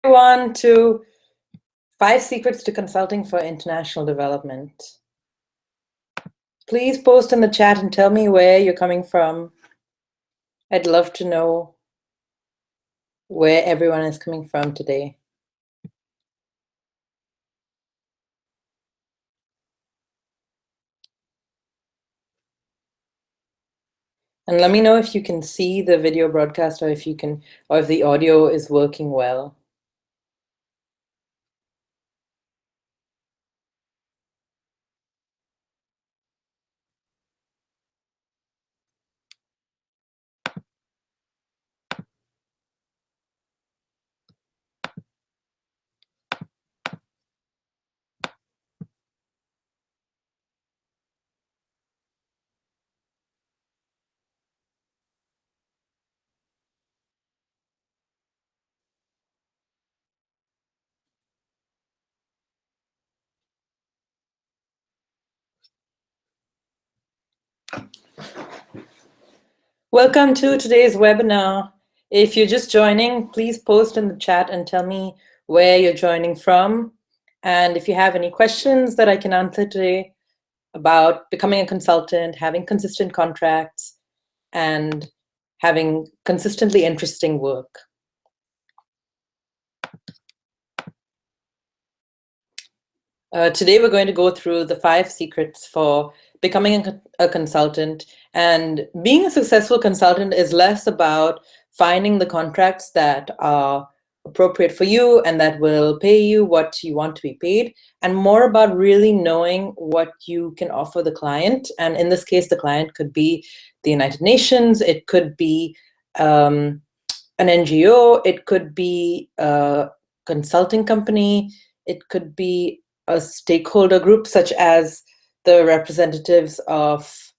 Everyone to 5 Secrets to Consulting for International Development. Please post in the chat and tell me where you're coming from. I'd love to know where everyone is coming from today. And let me know if you can see the video broadcast or if the audio is working well. Welcome to today's webinar. If you're just joining, please post in the chat and tell me where you're joining from. And if you have any questions that I can answer today about becoming a consultant, having consistent contracts, and having consistently interesting work. Today we're going to go through the 5 secrets for becoming a consultant. And being a successful consultant is less about finding the contracts that are appropriate for you and that will pay you what you want to be paid, and more about really knowing what you can offer the client. And in this case, the client could be the United Nations, it could be an NGO, it could be a consulting company, it could be a stakeholder group such as the representatives of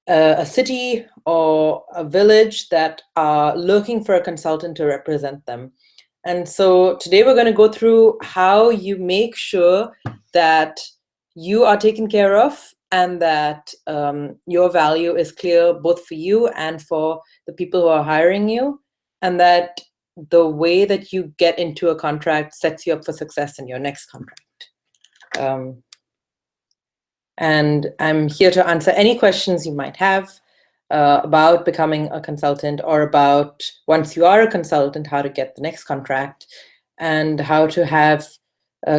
a city or a village that are looking for a consultant to represent them. And so today we're going to go through how you make sure that you are taken care of and that your value is clear both for you and for the people who are hiring you, and that the way that you get into a contract sets you up for success in your next contract. And I'm here to answer any questions you might have about becoming a consultant, or about once you are a consultant, how to get the next contract, and how to have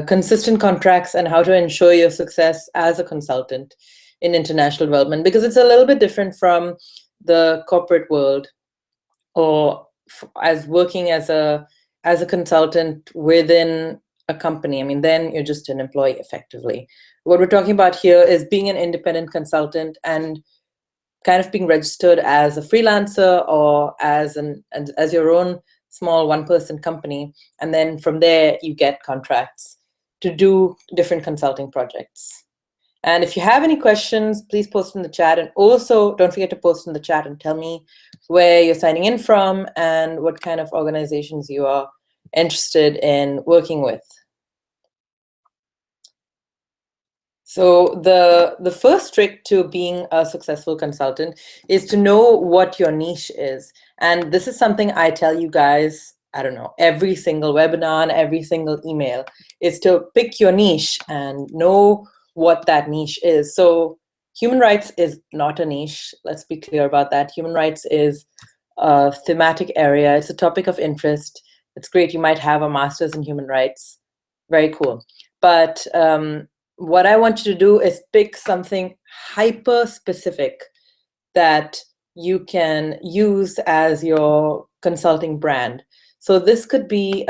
consistent contracts, and how to ensure your success as a consultant in international development, because it's a little bit different from the corporate world, or as working as a consultant within a company. I mean, then you're just an employee effectively. What we're talking about here is being an independent consultant and kind of being registered as a freelancer or as your own small one-person company, and then from there you get contracts to do different consulting projects. And if you have any questions, please post in the chat, and also don't forget to post in the chat and tell me where you're signing in from and what kind of organizations you are interested in working with. So the first trick to being a successful consultant is to know what your niche is. And this is something I tell you guys, I don't know, every single webinar and every single email, is to pick your niche and know what that niche is. So human rights is not a niche. Let's be clear about that. Human rights is a thematic area. It's a topic of interest. It's great. You might have a master's in human rights. Very cool. But what I want you to do is pick something hyper specific that you can use as your consulting brand. So this could be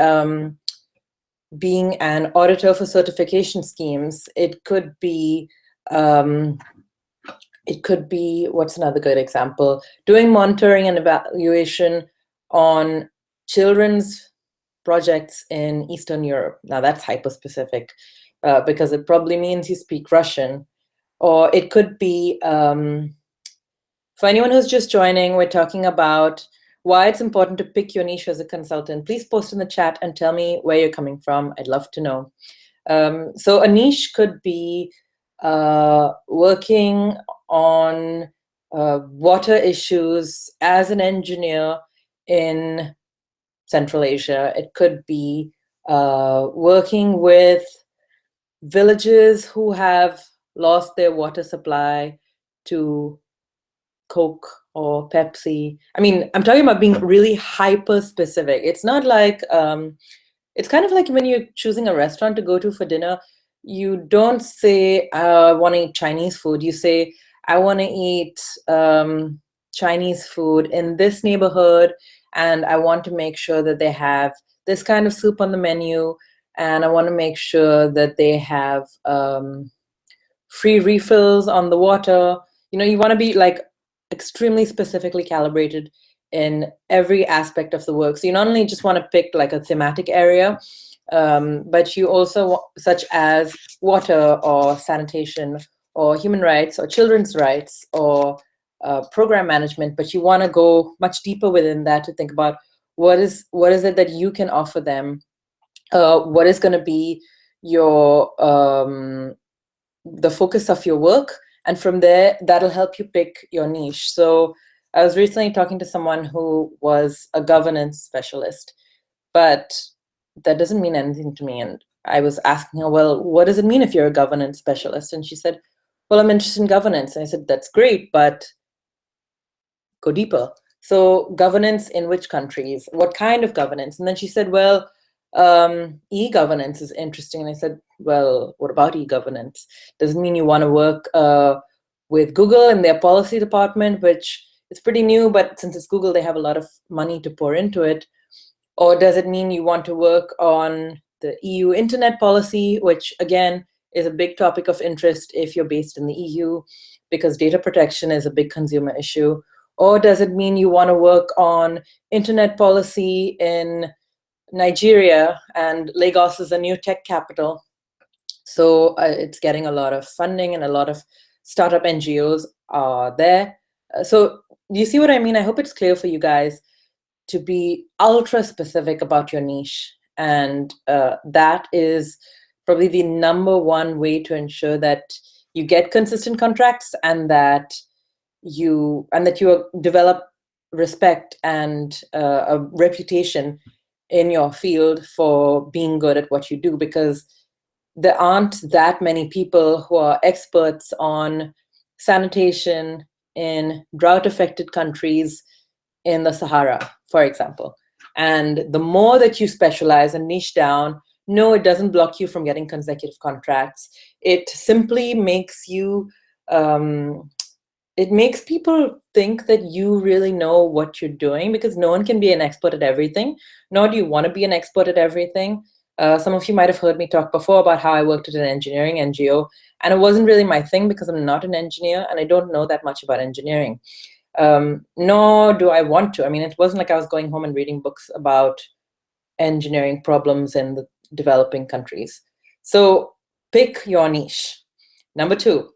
being an auditor for certification schemes. It could be what's another good example? Doing monitoring and evaluation on children's projects in Eastern Europe. Now that's hyper specific. Because it probably means you speak Russian. Or it could be, for anyone who's just joining, we're talking about why it's important to pick your niche as a consultant. Please post in the chat and tell me where you're coming from. I'd love to know. So a niche could be working on water issues as an engineer in Central Asia. It could be working with villages who have lost their water supply to Coke or Pepsi. I mean, I'm talking about being really hyper specific. It's not like, it's kind of like when you're choosing a restaurant to go to for dinner, you don't say, I want to eat Chinese food. You say, I want to eat Chinese food in this neighborhood, and I want to make sure that they have this kind of soup on the menu, and I want to make sure that they have free refills on the water. You know, you want to be like extremely specifically calibrated in every aspect of the work. So you not only just want to pick like a thematic area, but you also, such as water or sanitation or human rights or children's rights or program management, but you want to go much deeper within that to think about what is it that you can offer them, what is going to be your the focus of your work, and from there that'll help you pick your niche. So I was recently talking to someone who was a governance specialist, but that doesn't mean anything to me. And I was asking her, well, what does it mean if you're a governance specialist? And she said, well, I'm interested in governance. And I said, that's great, but go deeper. So governance in which countries? What kind of governance? And then she said, well, e-governance is interesting. And I said, well, what about e-governance? Does it mean you want to work with Google and their policy department, which is pretty new, but since it's Google, they have a lot of money to pour into it? Or does it mean you want to work on the EU internet policy, which again is a big topic of interest if you're based in the EU, because data protection is a big consumer issue? Or does it mean you want to work on internet policy in Nigeria, and Lagos is a new tech capital, so it's getting a lot of funding and a lot of startup NGOs are there. So do you see what I mean? I hope it's clear for you guys to be ultra specific about your niche, and that is probably the #1 way to ensure that you get consistent contracts, and that you develop respect and a reputation in your field for being good at what you do, because there aren't that many people who are experts on sanitation in drought-affected countries in the Sahara, for example. And the more that you specialize and niche down, no, it doesn't block you from getting consecutive contracts. It simply makes you, it makes people think that you really know what you're doing, because no one can be an expert at everything, nor do you want to be an expert at everything. Some of you might have heard me talk before about how I worked at an engineering NGO, and it wasn't really my thing because I'm not an engineer and I don't know that much about engineering. Nor do I want to. I mean, it wasn't like I was going home and reading books about engineering problems in the developing countries. So pick your niche. #2.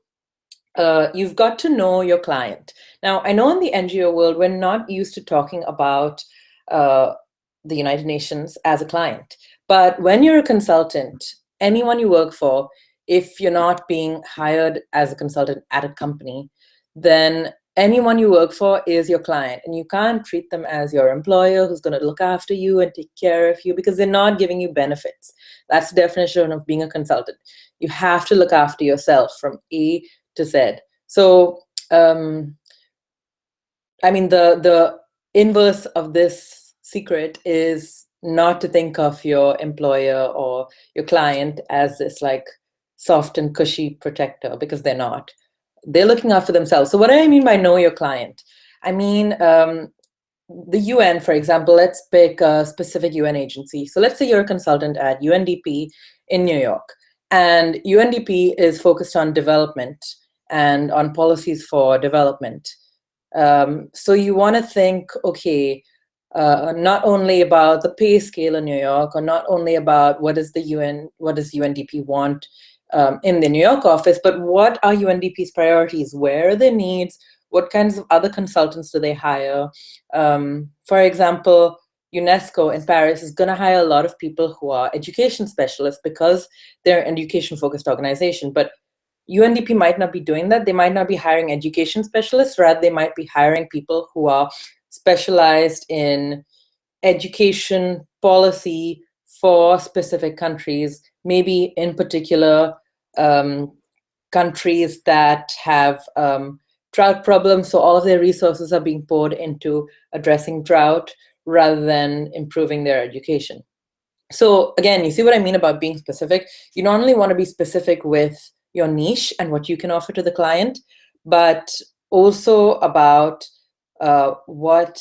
You've got to know your client. Now, I know in the NGO world, we're not used to talking about the United Nations as a client. But when you're a consultant, anyone you work for, if you're not being hired as a consultant at a company, then anyone you work for is your client. And you can't treat them as your employer who's going to look after you and take care of you, because they're not giving you benefits. That's the definition of being a consultant. You have to look after yourself from A to Z. So, I mean, the inverse of this secret is not to think of your employer or your client as this like soft and cushy protector, because they're not. They're looking out for themselves. So what do I mean by know your client? I mean, the UN, for example, let's pick a specific UN agency. So let's say you're a consultant at UNDP in New York, and UNDP is focused on development and on policies for development. So you want to think, okay, not only about the pay scale in New York, or not only about what does UNDP want in the New York office, but what are UNDP's priorities? Where are their needs? What kinds of other consultants do they hire? For example, UNESCO in Paris is going to hire a lot of people who are education specialists because they're an education-focused organization. But UNDP might not be doing that. They might not be hiring education specialists. Rather, they might be hiring people who are specialized in education policy for specific countries, maybe in particular countries that have drought problems, so all of their resources are being poured into addressing drought rather than improving their education. So again, you see what I mean about being specific? You not only want to be specific with your niche and what you can offer to the client, but also about what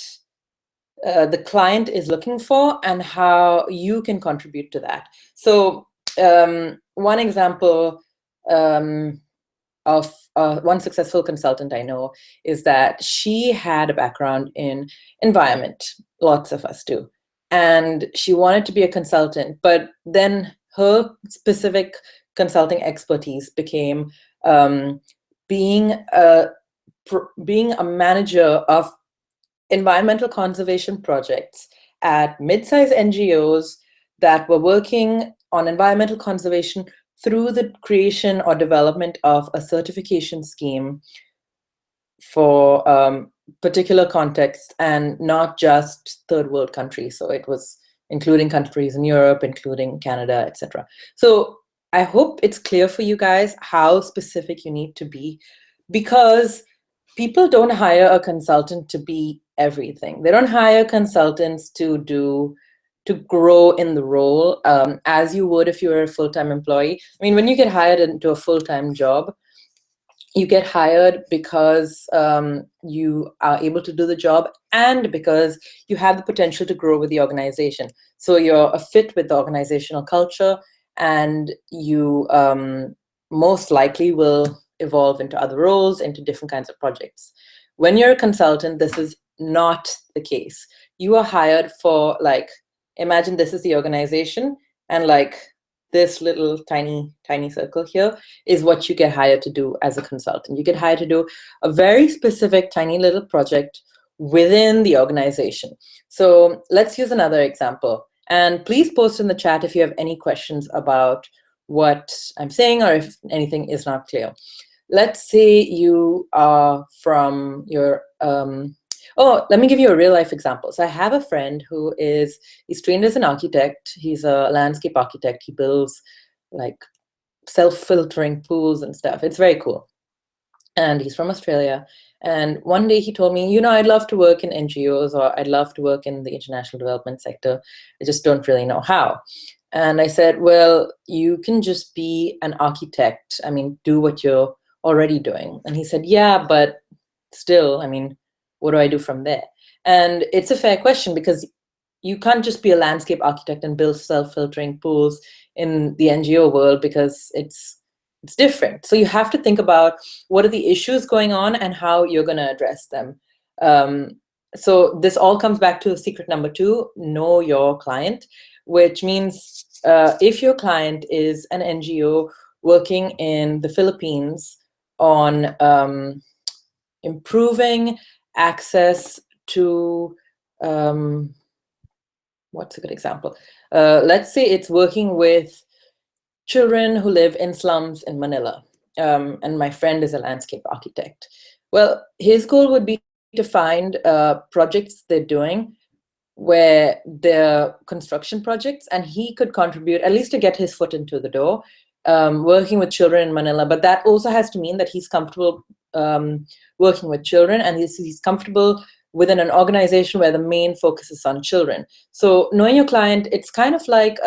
the client is looking for and how you can contribute to that. So one example of one successful consultant I know is that she had a background in environment. Lots of us do. And she wanted to be a consultant, but then her specific consulting expertise became being a manager of environmental conservation projects at mid-sized NGOs that were working on environmental conservation through the creation or development of a certification scheme for particular contexts, and not just third world countries. So it was including countries in Europe, including Canada, etc. So I hope it's clear for you guys how specific you need to be, because people don't hire a consultant to be everything. They don't hire consultants to grow in the role as you would if you were a full-time employee. I mean, when you get hired into a full-time job, you get hired because you are able to do the job and because you have the potential to grow with the organization. So you're a fit with the organizational culture, and you most likely will evolve into other roles, into different kinds of projects. When you're a consultant, this is not the case. You are hired for, like, imagine this is the organization, and like this little tiny circle here is what you get hired to do as a consultant. You get hired to do a very specific tiny little project within the organization. So let's use another example. And please post in the chat if you have any questions about what I'm saying or if anything is not clear. Let's say you are from your, let me give you a real life example. So I have a friend he's trained as an architect. He's a landscape architect. He builds like self-filtering pools and stuff. It's very cool. And he's from Australia. And one day he told me, I'd love to work in NGOs, or I'd love to work in the international development sector. I just don't really know how. And I said, well, you can just be an architect. I mean, do what you're already doing. And he said, yeah, but still, I mean, what do I do from there? And it's a fair question, because you can't just be a landscape architect and build self-filtering pools in the NGO world, because it's different. So you have to think about what are the issues going on and how you're going to address them. So this all comes back to secret number 2, know your client, which means if your client is an NGO working in the Philippines on improving access to, what's a good example? Let's say it's working with children who live in slums in Manila, and my friend is a landscape architect. Well, his goal would be to find projects they're doing where they're construction projects, and he could contribute, at least to get his foot into the door, working with children in Manila. But that also has to mean that he's comfortable working with children, and he's comfortable within an organization where the main focus is on children. So knowing your client, it's kind of like,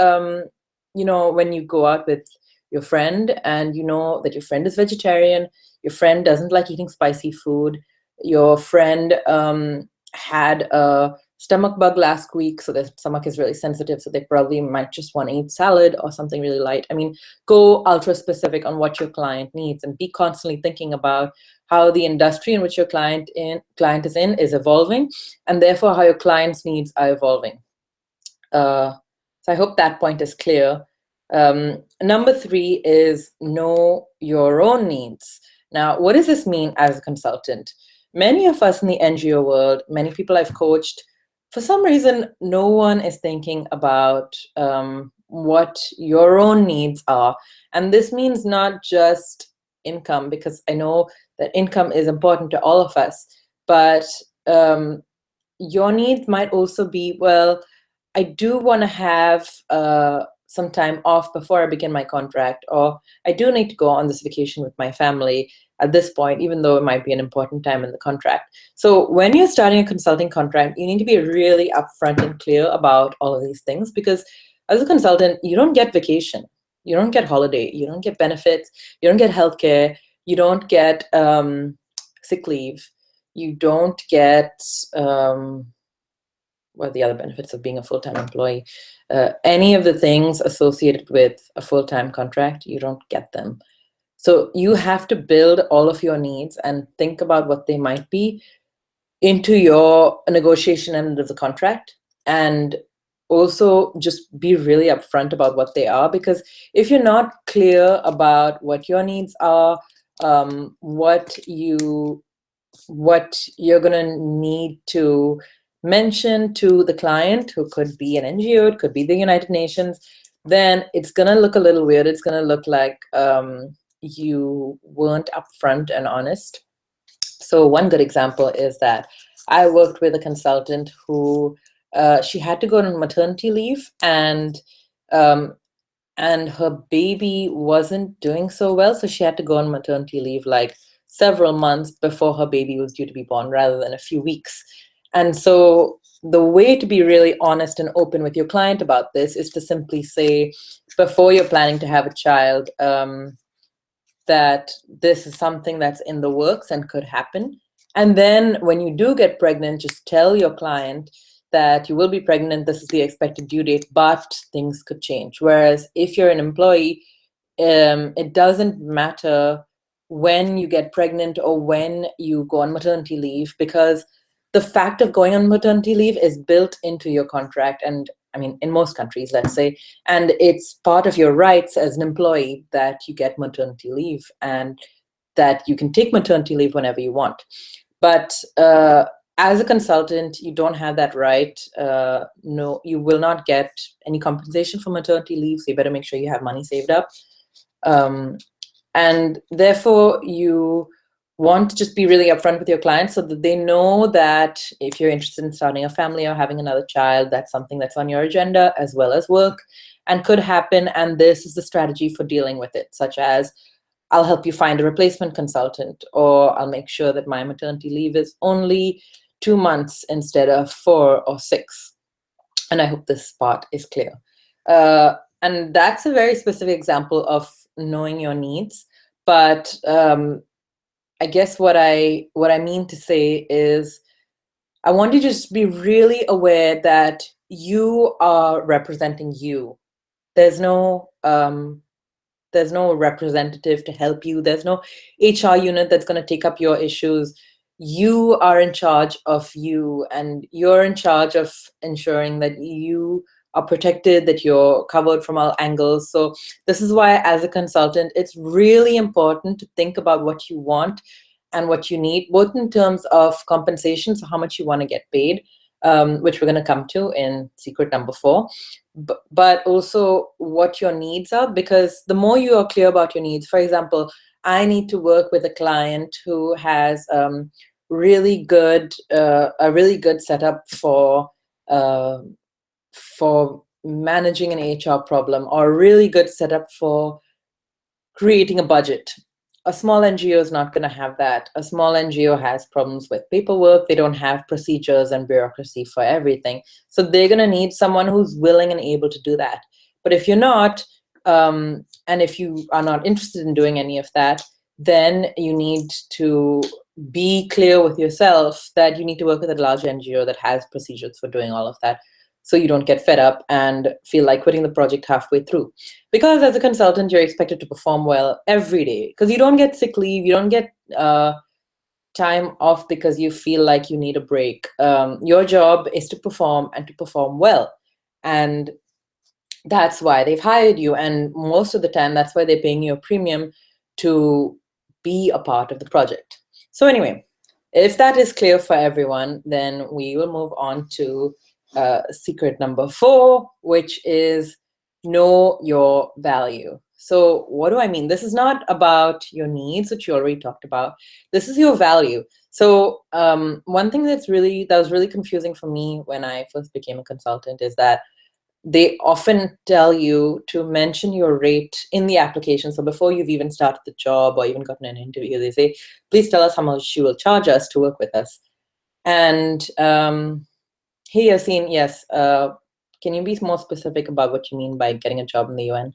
when you go out with your friend and you know that your friend is vegetarian, your friend doesn't like eating spicy food, your friend had a stomach bug last week, so their stomach is really sensitive, so they probably might just want to eat salad or something really light. I mean, go ultra specific on what your client needs, and be constantly thinking about how the industry in which your client is in is evolving, and therefore how your client's needs are evolving. So I hope that point is clear. Number 3 is know your own needs. Now, what does this mean as a consultant? Many of us in the NGO world, many people I've coached, for some reason, no one is thinking about what your own needs are. And this means not just income, because I know that income is important to all of us, but your needs might also be, well, I do want to have some time off before I begin my contract, or I do need to go on this vacation with my family at this point, even though it might be an important time in the contract. So when you're starting a consulting contract, you need to be really upfront and clear about all of these things, because as a consultant, you don't get vacation, you don't get holiday, you don't get benefits, you don't get healthcare, you don't get sick leave, you don't get what are the other benefits of being a full-time employee? Any of the things associated with a full-time contract, you don't get them. So you have to build all of your needs and think about what they might be into your negotiation end of the contract, and also just be really upfront about what they are, because if you're not clear about what your needs are, what you're going to need to mention to the client, who could be an NGO, it could be the United Nations, then it's going to look a little weird. It's going to look like you weren't upfront and honest. So one good example is that I worked with a consultant who she had to go on maternity leave, and her baby wasn't doing so well, so she had to go on maternity leave like several months before her baby was due to be born, rather than a few weeks. And so the way to be really honest and open with your client about this is to simply say, before you're planning to have a child, that this is something that's in the works and could happen. And then when you do get pregnant, just tell your client that you will be pregnant, this is the expected due date, but things could change. Whereas if you're an employee, it doesn't matter when you get pregnant or when you go on maternity leave, because the fact of going on maternity leave is built into your contract, and I mean, in most countries, let's say, and it's part of your rights as an employee that you get maternity leave and that you can take maternity leave whenever you want. But as a consultant, you don't have that right. No, you will not get any compensation for maternity leave, so you better make sure you have money saved up. And therefore, you want to just be really upfront with your clients so that they know that if you're interested in starting a family or having another child, that's something that's on your agenda as well as work and could happen. And this is the strategy for dealing with it, such as, I'll help you find a replacement consultant, or I'll make sure that my maternity leave is only 2 months instead of 4 or 6. And I hope this part is clear. And that's a very specific example of knowing your needs. But I guess what I mean to say is, I want you to just be really aware that you are representing you. There's no representative to help you. There's no HR unit that's going to take up your issues. You are in charge of you, and you're in charge of ensuring that you are protected, that you're covered from all angles. So this is why, as a consultant, it's really important to think about what you want and what you need, both in terms of compensation, so how much you want to get paid, which we're going to come to in secret number 4, but also what your needs are, because the more you are clear about your needs, for example, I need to work with a client who has a really good setup for managing an HR problem, or a really good setup for creating a budget. A small NGO is not going to have that. A small NGO has problems with paperwork. They don't have procedures and bureaucracy for everything. So they're going to need someone who's willing and able to do that. But if you're not, and if you are not interested in doing any of that, then you need to be clear with yourself that you need to work with a large NGO that has procedures for doing all of that, so you don't get fed up and feel like quitting the project halfway through. Because as a consultant, you're expected to perform well every day, because you don't get sick leave, you don't get time off because you feel like you need a break. Your job is to perform, and to perform well. And that's why they've hired you. And most of the time, that's why they're paying you a premium to be a part of the project. So anyway, if that is clear for everyone, then we will move on to secret number 4, which is know your value. So what do I mean? This is not about your needs, which you already talked about. This is your value. So one thing that was really confusing for me when I first became a consultant is that they often tell you to mention your rate in the application. So before you've even started the job or even gotten an interview, they say, please tell us how much you will charge us to work with us. And hey, Yassine, yes, can you be more specific about what you mean by getting a job in the UN?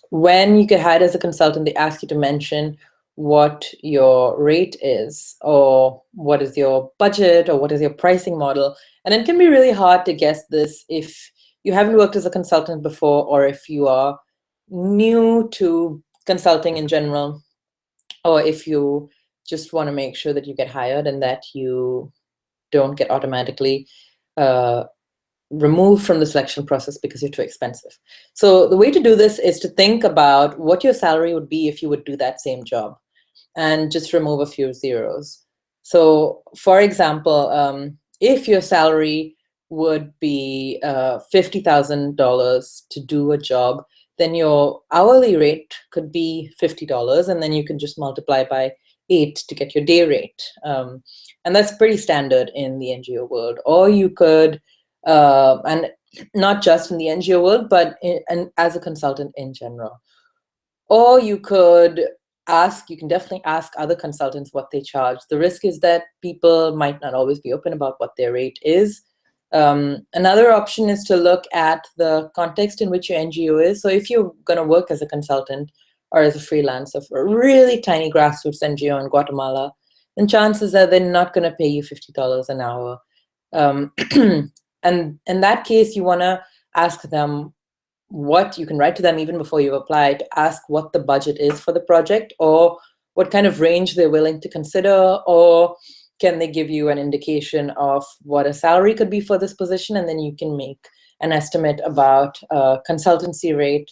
When you get hired as a consultant, they ask you to mention what your rate is, or what is your budget, or what is your pricing model. And it can be really hard to guess this if you haven't worked as a consultant before, or if you are new to consulting in general, or if you just want to make sure that you get hired and that you don't get automatically removed from the selection process because you're too expensive. So the way to do this is to think about what your salary would be if you would do that same job, and just remove a few zeros. So for example, if your salary would be $50,000 to do a job, then your hourly rate could be $50, and then you can just multiply by 8 to get your day rate. And that's pretty standard in the NGO world. Or you could, and not just in the NGO world, but and as a consultant in general. Or you could you can definitely ask other consultants what they charge. The risk is that people might not always be open about what their rate is. Another option is to look at the context in which your NGO is. So if you're going to work as a consultant or as a freelancer for a really tiny grassroots NGO in Guatemala, then chances are they're not going to pay you $50 an hour. And in that case, you want to ask them what you can write to them even before you apply to ask what the budget is for the project, or what kind of range they're willing to consider, or can they give you an indication of what a salary could be for this position, and then you can make an estimate about consultancy rate.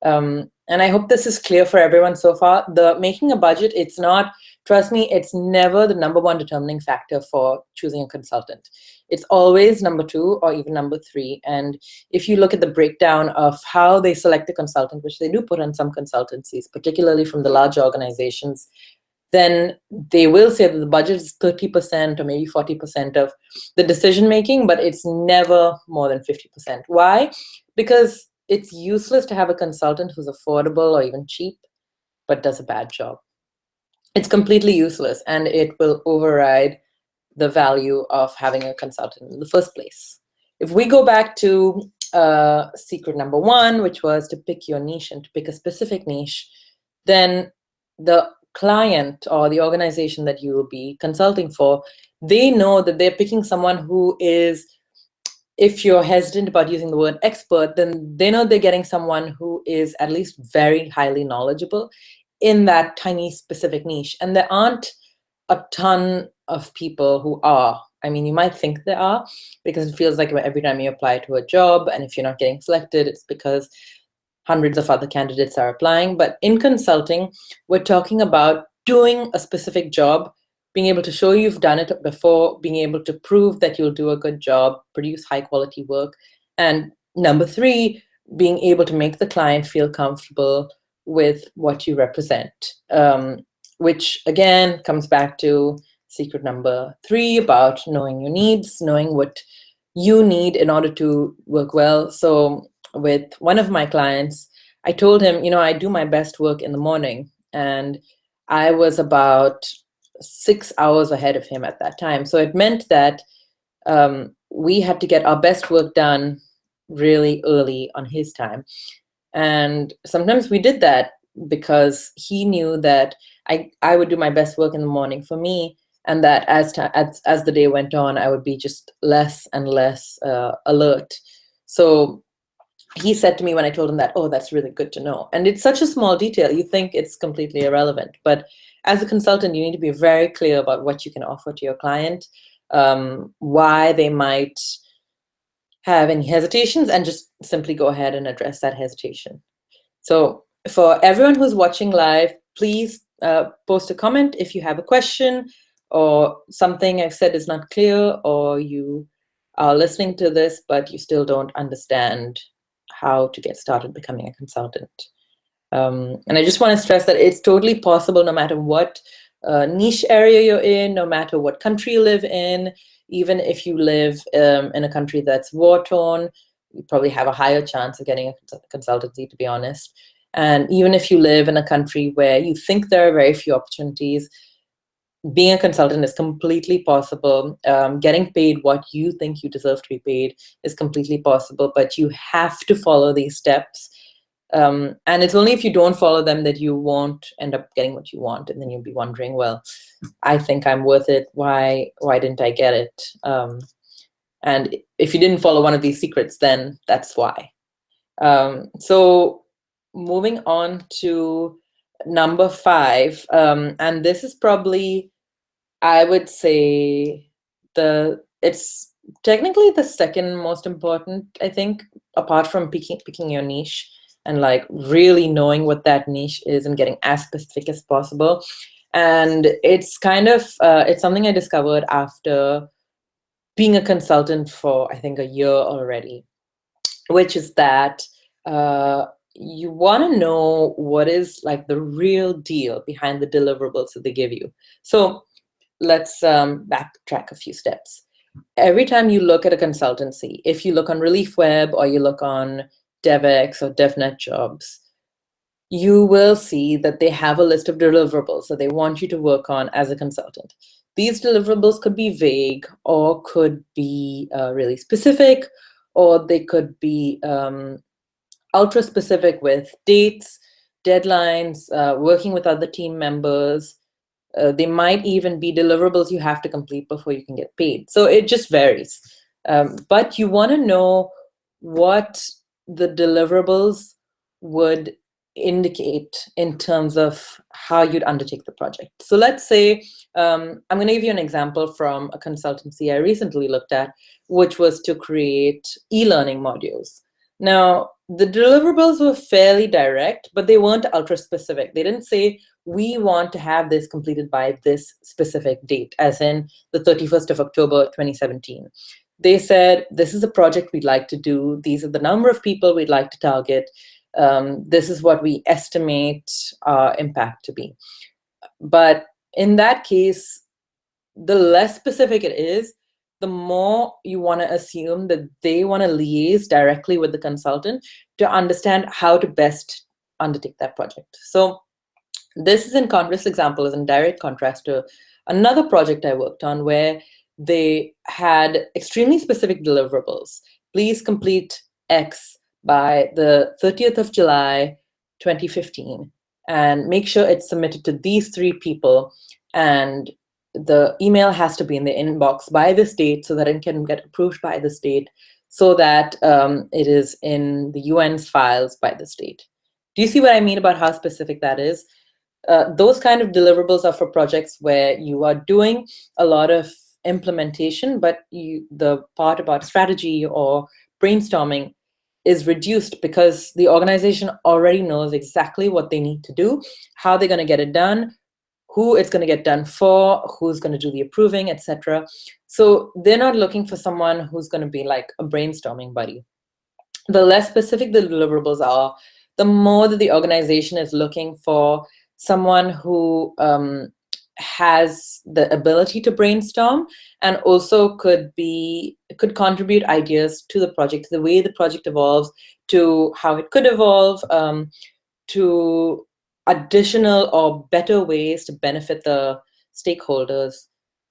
And I hope this is clear for everyone so far. The making a budget, it's not, trust me, it's never the #1 determining factor for choosing a consultant. It's always number 2 or even number 3. And if you look at the breakdown of how they select a consultant, which they do put on some consultancies, particularly from the large organizations, then they will say that the budget is 30% or maybe 40% of the decision making, but it's never more than 50%. Why? Because it's useless to have a consultant who's affordable or even cheap, but does a bad job. It's completely useless, and it will override the value of having a consultant in the first place. If we go back to secret number 1, which was to pick your niche and to pick a specific niche, then the client or the organization that you will be consulting for, they know that they're picking someone who is, if you're hesitant about using the word expert, then they know they're getting someone who is at least very highly knowledgeable in that tiny specific niche. And there aren't a ton of people who are. I mean, you might think there are, because it feels like every time you apply to a job, and if you're not getting selected, it's because hundreds of other candidates are applying. But in consulting, we're talking about doing a specific job, being able to show you've done it before, being able to prove that you'll do a good job, produce high quality work. And number 3, being able to make the client feel comfortable with what you represent, which again comes back to secret number 3 about knowing your needs, knowing what you need in order to work well. So with one of my clients, I told him, I do my best work in the morning, and I was about 6 hours ahead of him at that time. So it meant that we had to get our best work done really early on his time. And sometimes we did that because he knew that I would do my best work in the morning for me, and that as the day went on, I would be just less and less alert. So he said to me when I told him that, oh, that's really good to know. And it's such a small detail. You think it's completely irrelevant. But as a consultant, you need to be very clear about what you can offer to your client, why they might have any hesitations, and just simply go ahead and address that hesitation. So for everyone who's watching live, please post a comment if you have a question or something I've said is not clear, or you are listening to this but you still don't understand how to get started becoming a consultant. And I just want to stress that it's totally possible, no matter what niche area you're in, no matter what country you live in. Even if you live in a country that's war-torn, you probably have a higher chance of getting a consultancy, to be honest. And even if you live in a country where you think there are very few opportunities, being a consultant is completely possible. Getting paid what you think you deserve to be paid is completely possible, but you have to follow these steps. And it's only if you don't follow them that you won't end up getting what you want. And then you'll be wondering, well, I think I'm worth it. Why didn't I get it? And if you didn't follow one of these secrets, then that's why. So moving on to number 5, and this is probably, I would say, it's technically the second most important, I think, apart from picking your niche and like really knowing what that niche is and getting as specific as possible. And it's kind of, it's something I discovered after being a consultant for, I think, a year already, which is that you want to know what is like the real deal behind the deliverables that they give you. So let's backtrack a few steps. Every time you look at a consultancy, if you look on Relief Web or you look on DevX or DevNet Jobs, you will see that they have a list of deliverables that they want you to work on as a consultant. These deliverables could be vague or could be really specific, or they could be ultra specific with dates, deadlines, working with other team members. They might even be deliverables you have to complete before you can get paid. So it just varies. But you want to know what the deliverables would indicate in terms of how you'd undertake the project. So let's say, I'm going to give you an example from a consultancy I recently looked at, which was to create e-learning modules. Now, the deliverables were fairly direct, but they weren't ultra specific. They didn't say, we want to have this completed by this specific date, as in the 31st of October, 2017. They said, this is a project we'd like to do. These are the number of people we'd like to target. This is what we estimate our impact to be. But in that case, the less specific it is, the more you want to assume that they want to liaise directly with the consultant to understand how to best undertake that project. So this example is in direct contrast to another project I worked on where they had extremely specific deliverables. Please complete X by the 30th of July, 2015, and make sure it's submitted to these 3 people. And the email has to be in the inbox by this date so that it can get approved by this date, so that it is in the UN's files by this date. Do you see what I mean about how specific that is? Those kind of deliverables are for projects where you are doing a lot of implementation, but the part about strategy or brainstorming is reduced because the organization already knows exactly what they need to do, how they're going to get it done, who it's going to get done for, who's going to do the approving, etc. So they're not looking for someone who's going to be like a brainstorming buddy. The less specific the deliverables are, the more that the organization is looking for someone who has the ability to brainstorm and also could contribute ideas to the project, to the way the project evolves, to how it could evolve, to additional or better ways to benefit the stakeholders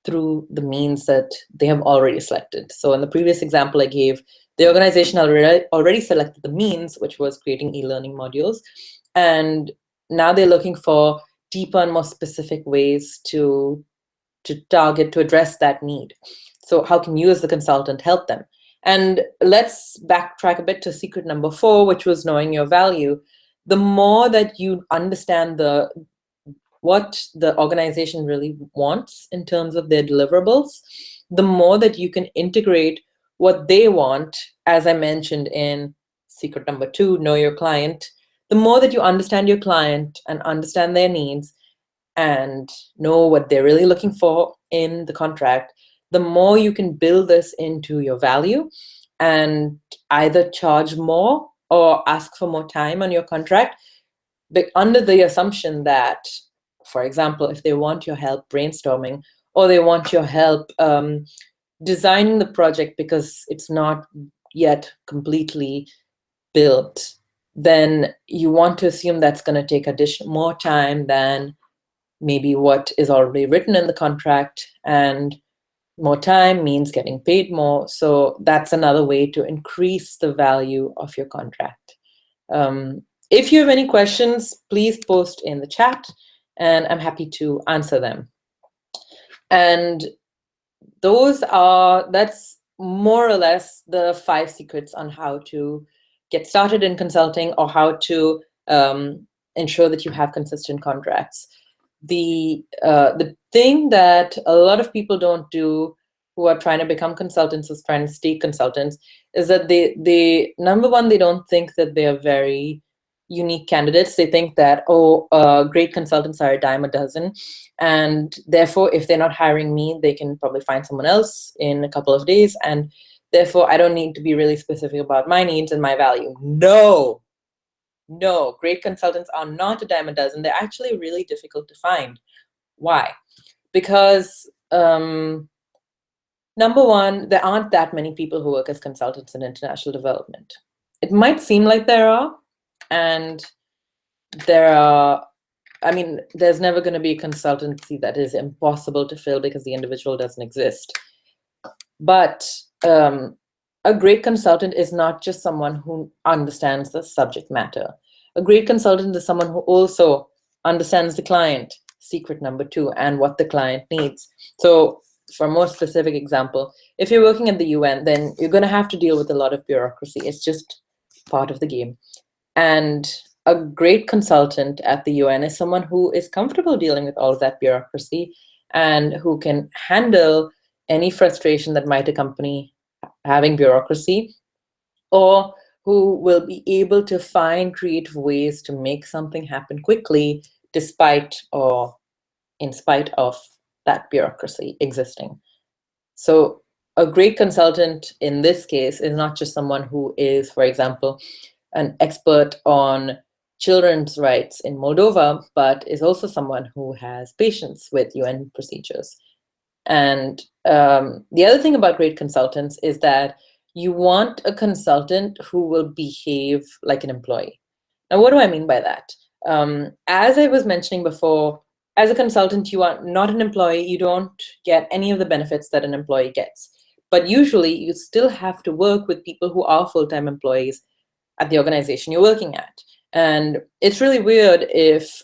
through the means that they have already selected. So in the previous example I gave, the organization already selected the means, which was creating e-learning modules. And now they're looking for deeper and more specific ways to target, to address that need. So how can you as the consultant help them? And let's backtrack a bit to secret number 4, which was knowing your value. The more that you understand what the organization really wants in terms of their deliverables, the more that you can integrate what they want, as I mentioned in secret number 2, know your client. The more that you understand your client and understand their needs and know what they're really looking for in the contract, the more you can build this into your value and either charge more or ask for more time on your contract, but under the assumption that for example, if they want your help brainstorming, or they want your help designing the project because it's not yet completely built, then you want to assume that's going to take more time than maybe what is already written in the contract, and more time means getting paid more. So that's another way to increase the value of your contract. If you have any questions, please post in the chat and I'm happy to answer them. And that's more or less the 5 secrets on how to get started in consulting, or how to ensure that you have consistent contracts. The thing that a lot of people don't do who are trying to become consultants, or trying to stay consultants, is that they number one, they don't think that they are very unique candidates. They think that, great consultants are a dime a dozen, and therefore if they're not hiring me, they can probably find someone else in a couple of days, and therefore I don't need to be really specific about my needs and my value. No, great consultants are not a dime a dozen. They're actually really difficult to find. Why? Because number one, there aren't that many people who work as consultants in international development. It might seem like there are, and there's never going to be a consultancy that is impossible to fill because the individual doesn't exist. But a great consultant is not just someone who understands the subject matter. A great consultant is someone who also understands the client, secret number 2, and what the client needs. So for a more specific example, if you're working at the UN, then you're going to have to deal with a lot of bureaucracy. It's just part of the game. And a great consultant at the UN is someone who is comfortable dealing with all of that bureaucracy and who can handle any frustration that might accompany having bureaucracy, or who will be able to find creative ways to make something happen quickly despite or in spite of that bureaucracy existing. So a great consultant in this case is not just someone who is, for example, an expert on children's rights in Moldova, but is also someone who has patience with UN procedures. And the other thing about great consultants is that you want a consultant who will behave like an employee. Now, what do I mean by that? As I was mentioning before, as a consultant, you are not an employee. You don't get any of the benefits that an employee gets. But usually, you still have to work with people who are full-time employees at the organization you're working at. And it's really weird if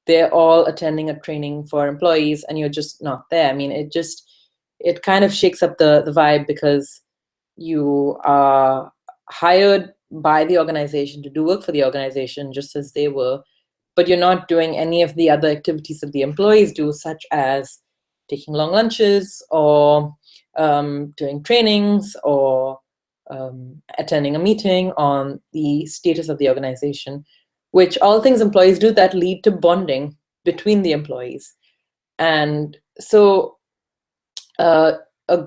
they're all attending a training for employees and you're just not there. I mean, it kind of shakes up the vibe, because you are hired by the organization to do work for the organization just as they were, but you're not doing any of the other activities that the employees do, such as taking long lunches, or doing trainings, or attending a meeting on the status of the organization, which all things employees do that lead to bonding between the employees. And so a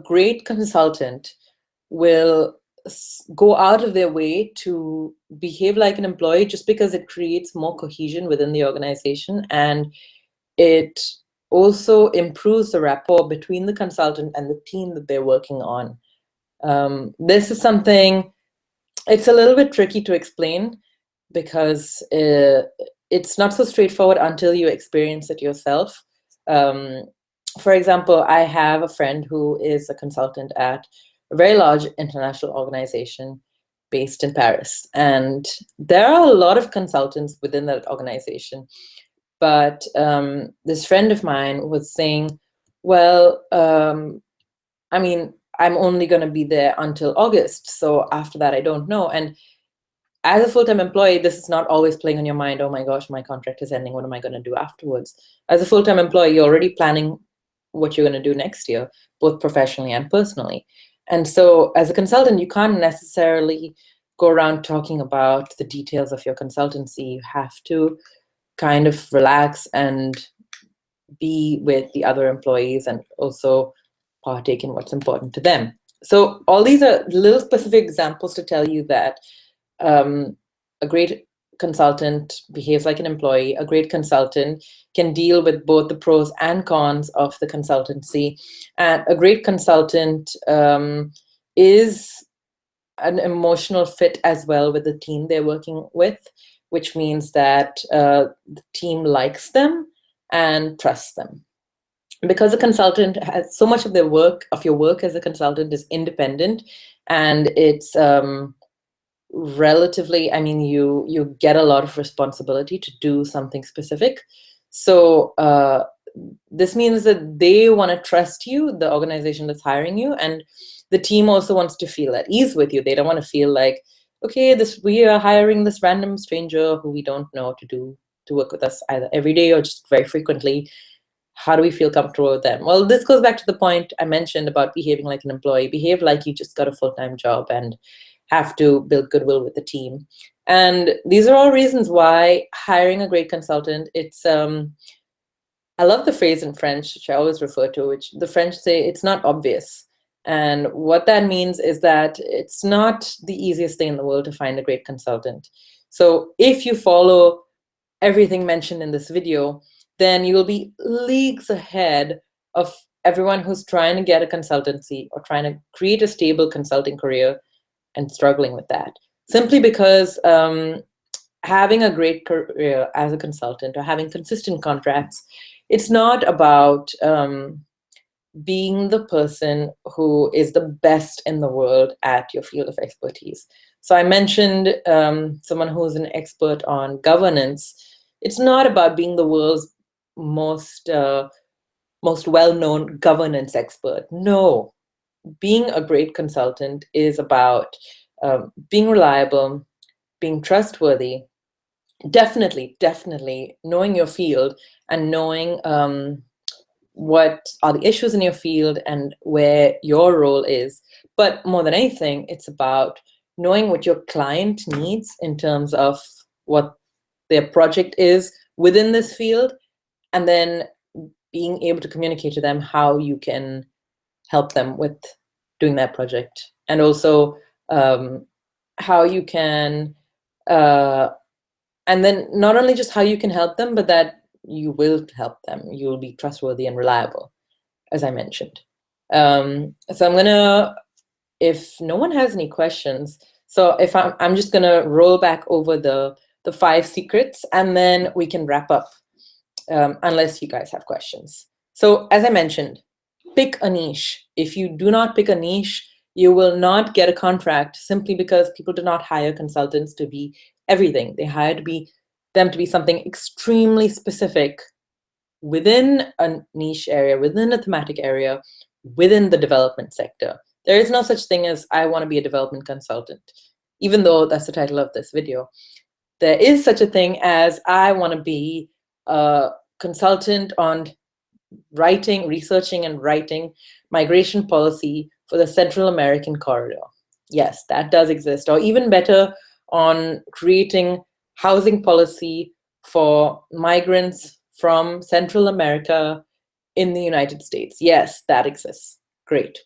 great consultant will go out of their way to behave like an employee, just because it creates more cohesion within the organization, and it also improves the rapport between the consultant and the team that they're working on. This is something, it's a little bit tricky to explain, because it's not so straightforward until you experience it yourself. For example, I have a friend who is a consultant at a very large international organization based in Paris. And there are a lot of consultants within that organization. But this friend of mine was saying, well, I mean, I'm only going to be there until August. So after that, I don't know. And as a full-time employee, this is not always playing on your mind. Oh my gosh, my contract is ending. What am I going to do afterwards? As a full-time employee, you're already planning what you're going to do next year, both professionally and personally. And so as a consultant, you can't necessarily go around talking about the details of your consultancy. You have to kind of relax and be with the other employees and also partake in what's important to them. So all these are little specific examples to tell you that a great consultant behaves like an employee. A great consultant can deal with both the pros and cons of the consultancy. And a great consultant is an emotional fit as well with the team they're working with, which means that the team likes them and trusts them. Because a consultant has so much of their work, of your work as a consultant, is independent, and it's relatively, I mean, you get a lot of responsibility to do something specific. So this means that they want to trust you, the organization that's hiring you, and the team also wants to feel at ease with you. They don't want to feel like, okay, we are hiring this random stranger who we don't know to work with us either every day or just very frequently. How do we feel comfortable with them? Well, this goes back to the point I mentioned about behaving like an employee. Behave like you just got a full-time job and have to build goodwill with the team. And these are all reasons why hiring a great consultant, it's, I love the phrase in French, which I always refer to, which the French say, it's not obvious. And what that means is that it's not the easiest thing in the world to find a great consultant. So if you follow everything mentioned in this video, then you will be leagues ahead of everyone who's trying to get a consultancy or trying to create a stable consulting career and struggling with that. Simply because having a great career as a consultant or having consistent contracts, it's not about being the person who is the best in the world at your field of expertise. So I mentioned someone who's an expert on governance. It's not about being the world's most well-known governance expert. No, being a great consultant is about being reliable, being trustworthy, definitely knowing your field and knowing what are the issues in your field and where your role is. But more than anything, it's about knowing what your client needs in terms of what their project is within this field, and then being able to communicate to them how you can help them with doing that project. And also how you can, and then not only just how you can help them, but that you will help them. You will be trustworthy and reliable, as I mentioned. So I'm gonna, if no one has any questions, so if I'm just gonna roll back over the 5 secrets, and then we can wrap up, unless you guys have questions. So as I mentioned, pick a niche. If you do not pick a niche, you will not get a contract, simply because people do not hire consultants to be everything. They hire them to be something extremely specific within a niche area, within a thematic area, within the development sector. There is no such thing as I want to be a development consultant, even though that's the title of this video. There is such a thing as I want to be a consultant on researching and writing migration policy for the Central American corridor. Yes, that does exist. Or even better, on creating housing policy for migrants from Central America in the United States. Yes, that exists. Great.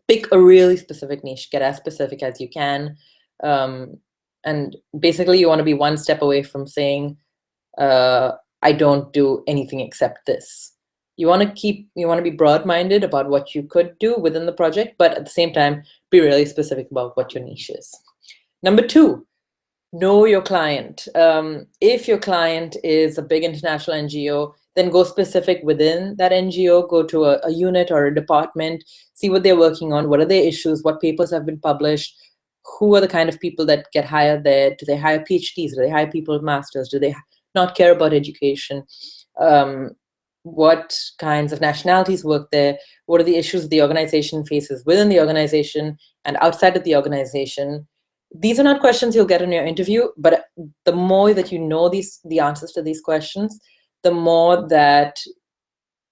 Pick a really specific niche, get as specific as you can. And basically you want to be one step away from saying, I don't do anything except this. You want to be broad-minded about what you could do within the project, but at the same time, be really specific about what your niche is. Number 2, know your client. If your client is a big international NGO, then go specific within that NGO, go to a unit or a department, see what they're working on, what are their issues, what papers have been published, who are the kind of people that get hired there, do they hire PhDs, do they hire people with masters, do they not care about education, what kinds of nationalities work there, what are the issues the organization faces within the organization and outside of the organization. These are not questions you'll get in your interview, but the more that you know the answers to these questions, the more that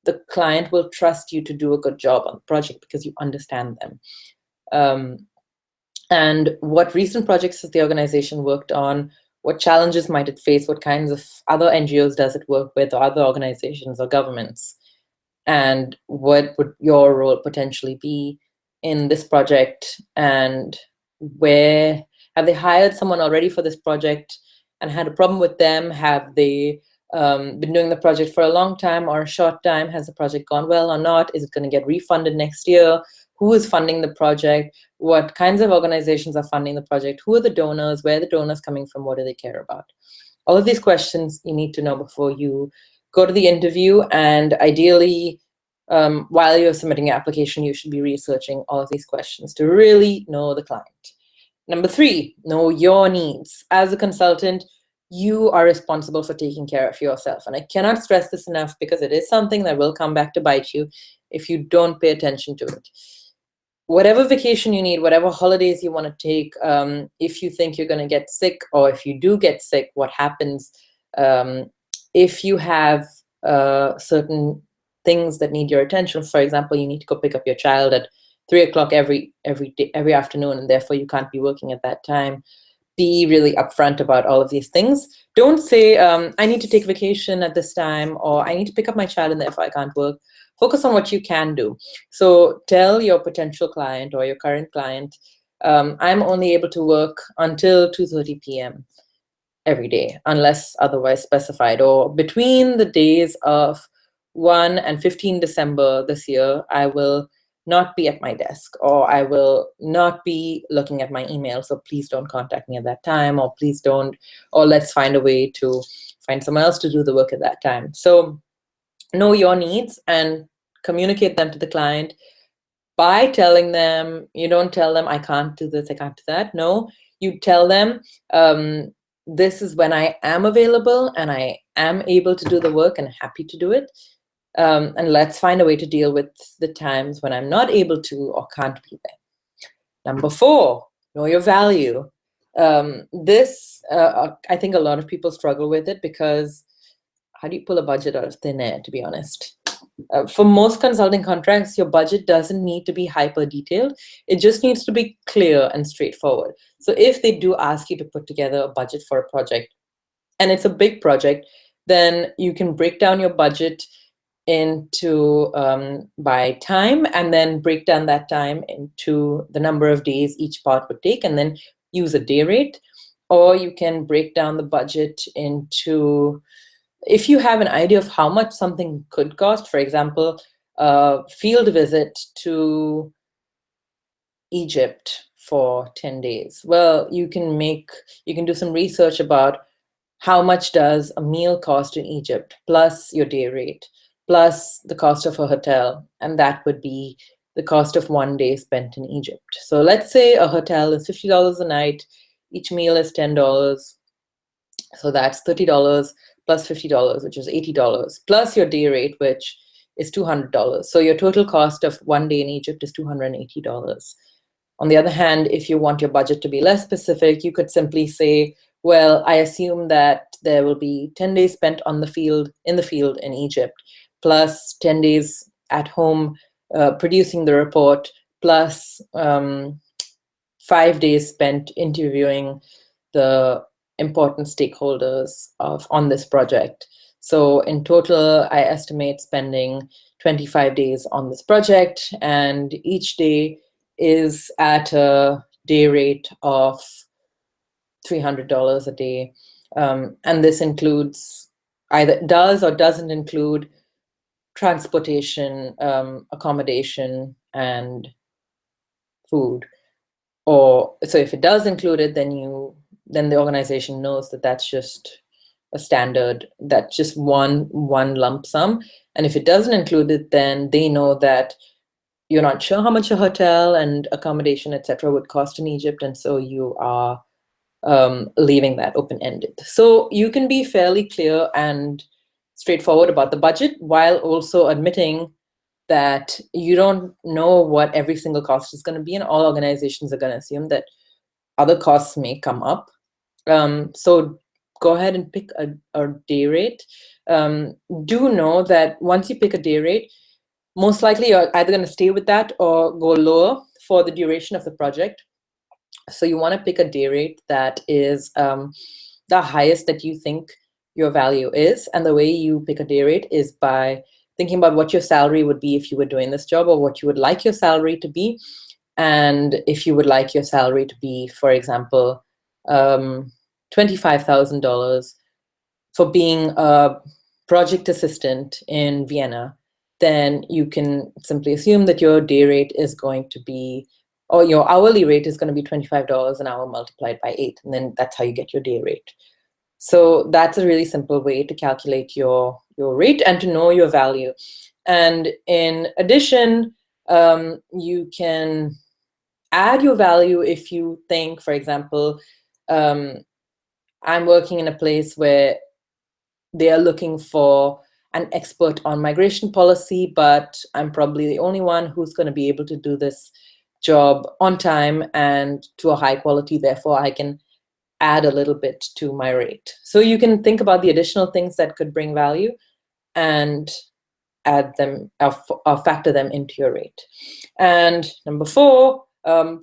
the client will trust you to do a good job on the project because you understand them. And what recent projects has the organization worked on? What challenges might it face? What kinds of other NGOs does it work with, or other organizations or governments? And what would your role potentially be in this project? And where have they hired someone already for this project? and had a problem with them? Have they been doing the project for a long time or a short time? Has the project gone well or not? Is it going to get refunded next year? Who is funding the project? What kinds of organizations are funding the project? Who are the donors? Where are the donors coming from? What do they care about? All of these questions you need to know before you go to the interview, and ideally, while you're submitting your application, you should be researching all of these questions to really know the client. Number 3, know your needs. As a consultant, you are responsible for taking care of yourself. And I cannot stress this enough because it is something that will come back to bite you if you don't pay attention to it. Whatever vacation you need, whatever holidays you want to take, if you think you're going to get sick, or if you do get sick, what happens if you have certain things that need your attention. For example, you need to go pick up your child at 3 o'clock every afternoon, and therefore you can't be working at that time. Be really upfront about all of these things. Don't say, I need to take vacation at this time, or I need to pick up my child and therefore I can't work. Focus on what you can do. So tell your potential client or your current client, I'm only able to work until 2:30 p.m. every day, unless otherwise specified, or between the days of 1 and 15 December this year, I will not be at my desk, or I will not be looking at my email, so please don't contact me at that time, or please don't, or let's find a way to find someone else to do the work at that time. So know your needs and communicate them to the client by telling them. You don't tell them, I can't do this, I can't do that. No, you tell them, this is when I am available and I am able to do the work and happy to do it. And let's find a way to deal with the times when I'm not able to or can't be there. Number 4, know your value. This, I think a lot of people struggle with it, because how do you pull a budget out of thin air, to be honest? For most consulting contracts, your budget doesn't need to be hyper detailed. It just needs to be clear and straightforward. So if they do ask you to put together a budget for a project, and it's a big project, then you can break down your budget into by time, and then break down that time into the number of days each part would take, and then use a day rate. Or you can break down the budget into, if you have an idea of how much something could cost, for example, a field visit to Egypt for 10 days. Well, you can do some research about how much does a meal cost in Egypt, plus your day rate, plus the cost of a hotel, and that would be the cost of 1 day spent in Egypt. So let's say a hotel is $50 a night, each meal is $10, so that's $30 plus $50, which is $80, plus your day rate, which is $200. So your total cost of 1 day in Egypt is $280. On the other hand, if you want your budget to be less specific, you could simply say, well, I assume that there will be 10 days spent in the field in Egypt, plus 10 days at home producing the report, plus 5 days spent interviewing the important stakeholders on this project. So in total, I estimate spending 25 days on this project, and each day is at a day rate of $300 a day. And this includes, either does or doesn't include, transportation, accommodation, and food. Or so if it does include it, then the organization knows that that's just a standard, that's just one lump sum. And if it doesn't include it, then they know that you're not sure how much a hotel and accommodation, etc., would cost in Egypt, and so you are leaving that open-ended. So you can be fairly clear and straightforward about the budget, while also admitting that you don't know what every single cost is going to be, and all organizations are going to assume that other costs may come up. So go ahead and pick a day rate. Do know that once you pick a day rate, most likely you're either going to stay with that or go lower for the duration of the project. So you want to pick a day rate that is the highest that you think your value is. And the way you pick a day rate is by thinking about what your salary would be if you were doing this job, or what you would like your salary to be. And if you would like your salary to be, for example, $25,000 for being a project assistant in Vienna, then you can simply assume that your day rate is going to be, or your hourly rate is going to be $25 an hour multiplied by 8, and then that's how you get your day rate. So that's a really simple way to calculate your rate and to know your value. And in addition, you can add your value if you think, for example, I'm working in a place where they are looking for an expert on migration policy, but I'm probably the only one who's going to be able to do this job on time and to a high quality. Therefore, I can add a little bit to my rate. So you can think about the additional things that could bring value and add them or factor them into your rate. And number 4,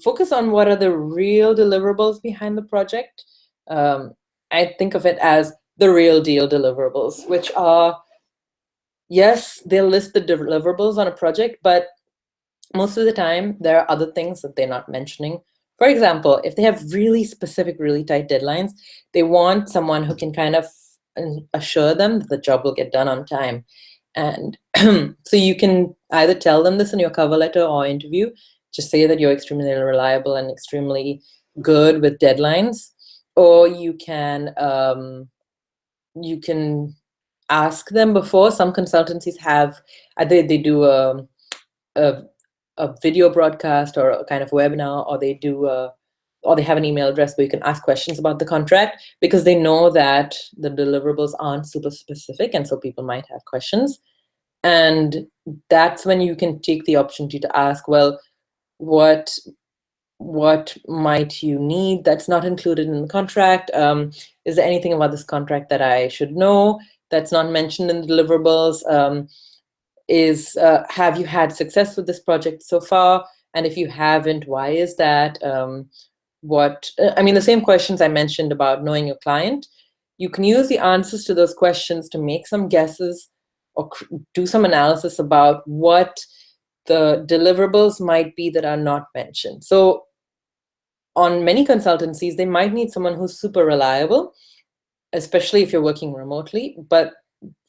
focus on what are the real deliverables behind the project. I think of it as the real deal deliverables, which are, yes, they'll list the deliverables on a project, but most of the time there are other things that they're not mentioning. For example, if they have really specific, really tight deadlines, they want someone who can kind of assure them that the job will get done on time. And so you can either tell them this in your cover letter or interview, just say that you're extremely reliable and extremely good with deadlines, or you can ask them before. Some consultancies have, they do a video broadcast or a kind of webinar, or they do or they have an email address where you can ask questions about the contract, because they know that the deliverables aren't super specific, and so people might have questions. And that's when you can take the opportunity to ask, well, what might you need that's not included in the contract? Is there anything about this contract that I should know that's not mentioned in the deliverables? Have you had success with this project so far? And if you haven't, why is that? The same questions I mentioned about knowing your client, you can use the answers to those questions to make some guesses or do some analysis about what the deliverables might be that are not mentioned. So on many consultancies, they might need someone who's super reliable, especially if you're working remotely, but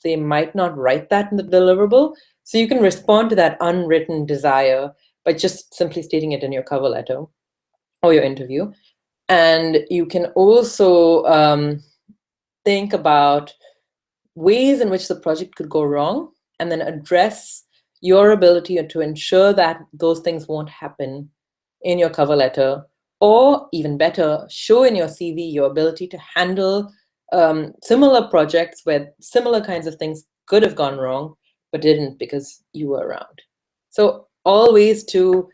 they might not write that in the deliverable. So you can respond to that unwritten desire by just simply stating it in your cover letter or your interview. And you can also think about ways in which the project could go wrong, and then address your ability to ensure that those things won't happen in your cover letter, or even better, show in your CV your ability to handle similar projects where similar kinds of things could have gone wrong, but didn't because you were around. So always to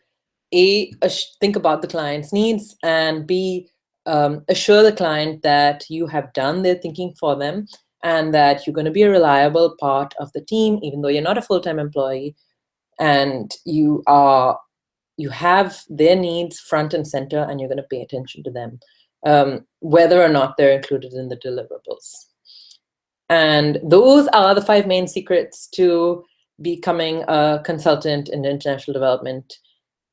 A, think about the client's needs, and B, assure the client that you have done their thinking for them, and that you're going to be a reliable part of the team, even though you're not a full-time employee, and you have their needs front and center, and you're going to pay attention to them, whether or not they're included in the deliverables. And those are the 5 main secrets to becoming a consultant in international development.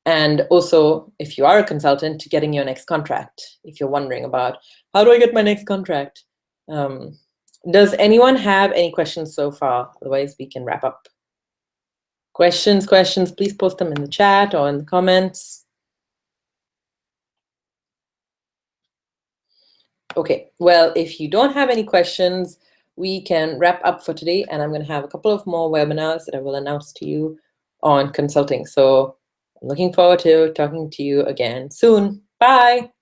And also, if you are a consultant, to getting your next contract, if you're wondering about, how do I get my next contract? Does anyone have any questions so far? Otherwise, we can wrap up. Questions, please post them in the chat or in the comments. Okay, well, if you don't have any questions, we can wrap up for today, and I'm going to have a couple of more webinars that I will announce to you on consulting. So I'm looking forward to talking to you again soon. Bye.